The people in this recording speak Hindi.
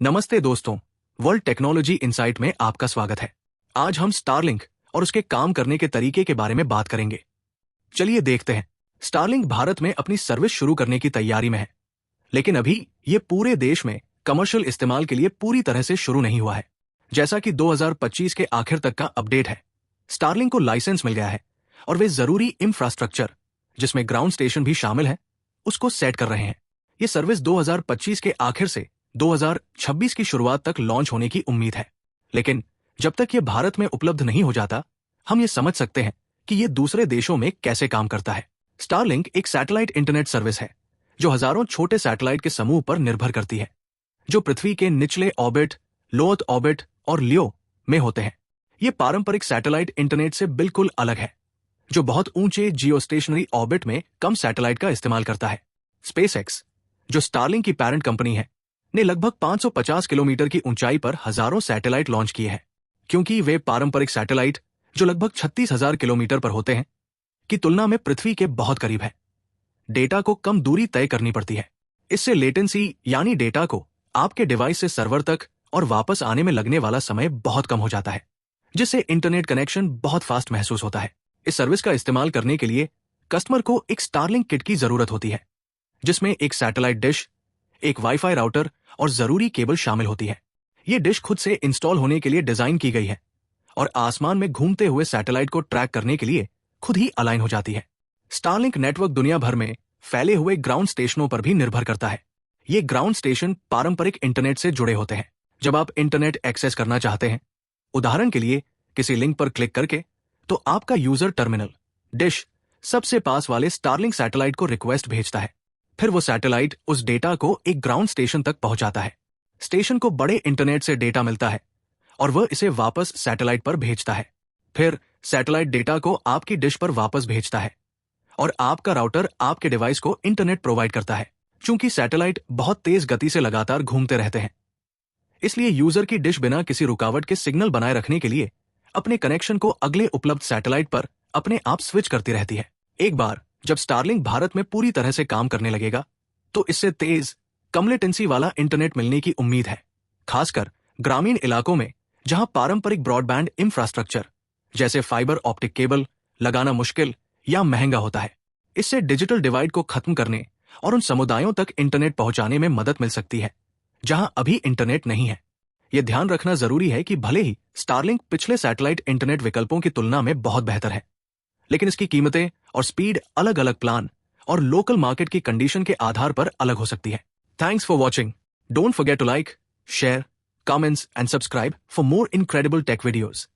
नमस्ते दोस्तों, वर्ल्ड टेक्नोलॉजी इनसाइट में आपका स्वागत है। आज हम स्टारलिंक और उसके काम करने के तरीके के बारे में बात करेंगे। चलिए देखते हैं। स्टारलिंक भारत में अपनी सर्विस शुरू करने की तैयारी में है, लेकिन अभी ये पूरे देश में कमर्शियल इस्तेमाल के लिए पूरी तरह से शुरू नहीं हुआ है। जैसा कि 2025 के आखिर तक का अपडेट है, स्टारलिंक को लाइसेंस मिल गया है और वे जरूरी इंफ्रास्ट्रक्चर, जिसमें ग्राउंड स्टेशन भी शामिल है, उसको सेट कर रहे हैं। ये सर्विस 2025 के आखिर से 2026 की शुरुआत तक लॉन्च होने की उम्मीद है। लेकिन जब तक ये भारत में उपलब्ध नहीं हो जाता, हम ये समझ सकते हैं कि ये दूसरे देशों में कैसे काम करता है। स्टारलिंक एक सैटेलाइट इंटरनेट सर्विस है जो हजारों छोटे सैटेलाइट के समूह पर निर्भर करती है, जो पृथ्वी के निचले ऑर्बिट, लो अर्थ ऑर्बिट और लियो में होते हैं। ये पारंपरिक सैटेलाइट इंटरनेट से बिल्कुल अलग है, जो बहुत ऊंचे जियोस्टेशनरी ऑर्बिट में कम सैटेलाइट का इस्तेमाल करता है। स्पेसएक्स, जो स्टारलिंक की पैरेंट कंपनी है, ने लगभग 550 किलोमीटर की ऊंचाई पर हजारों सैटेलाइट लॉन्च किए हैं, क्योंकि वे पारंपरिक सैटेलाइट, जो लगभग 36,000 किलोमीटर पर होते हैं, की तुलना में पृथ्वी के बहुत करीब है। डेटा को कम दूरी तय करनी पड़ती है। इससे लेटेंसी यानी डेटा को आपके डिवाइस से सर्वर तक और वापस आने में लगने वाला समय बहुत कम हो जाता है, जिससे इंटरनेट कनेक्शन बहुत फास्ट महसूस होता है। इस सर्विस का इस्तेमाल करने के लिए कस्टमर को एक स्टारलिंक किट की जरूरत होती है, जिसमें एक सैटेलाइट डिश, एक वाईफाई राउटर और जरूरी केबल शामिल होती है। ये डिश खुद से इंस्टॉल होने के लिए डिजाइन की गई है और आसमान में घूमते हुए सैटेलाइट को ट्रैक करने के लिए खुद ही अलाइन हो जाती है। स्टारलिंक नेटवर्क दुनिया भर में फैले हुए ग्राउंड स्टेशनों पर भी निर्भर करता है। ये ग्राउंड स्टेशन पारंपरिक इंटरनेट से जुड़े होते हैं। जब आप इंटरनेट एक्सेस करना चाहते हैं, उदाहरण के लिए किसी लिंक पर क्लिक करके, तो आपका यूजर टर्मिनल डिश सबसे पास वाले स्टारलिंक सैटेलाइट को रिक्वेस्ट भेजता है। फिर वो सैटेलाइट उस डेटा को एक ग्राउंड स्टेशन तक पहुंचाता है। स्टेशन को बड़े इंटरनेट से डेटा मिलता है और वह इसे वापस सैटेलाइट पर भेजता है। फिर सैटेलाइट डेटा को आपकी डिश पर वापस भेजता है और आपका राउटर आपके डिवाइस को इंटरनेट प्रोवाइड करता है। चूंकि सैटेलाइट बहुत तेज गति से लगातार घूमते रहते हैं, इसलिए यूजर की डिश बिना किसी रुकावट के सिग्नल बनाए रखने के लिए अपने कनेक्शन को अगले उपलब्ध सैटेलाइट पर अपने आप स्विच करती रहती है। एक बार जब स्टारलिंक भारत में पूरी तरह से काम करने लगेगा, तो इससे तेज, कम लेटेंसी वाला इंटरनेट मिलने की उम्मीद है, खासकर ग्रामीण इलाकों में जहां पारंपरिक ब्रॉडबैंड इंफ्रास्ट्रक्चर जैसे फाइबर ऑप्टिक केबल लगाना मुश्किल या महंगा होता है। इससे डिजिटल डिवाइड को खत्म करने और उन समुदायों तक इंटरनेट पहुंचाने में मदद मिल सकती है जहां अभी इंटरनेट नहीं है। यह ध्यान रखना जरूरी है कि भले ही स्टारलिंक पिछले सैटेलाइट इंटरनेट विकल्पों की तुलना में बहुत बेहतर है, लेकिन इसकी कीमतें और स्पीड अलग अलग प्लान और लोकल मार्केट की कंडीशन के आधार पर अलग हो सकती है। Thanks for watching. Don't forget to like, share, comments and subscribe for more incredible tech videos.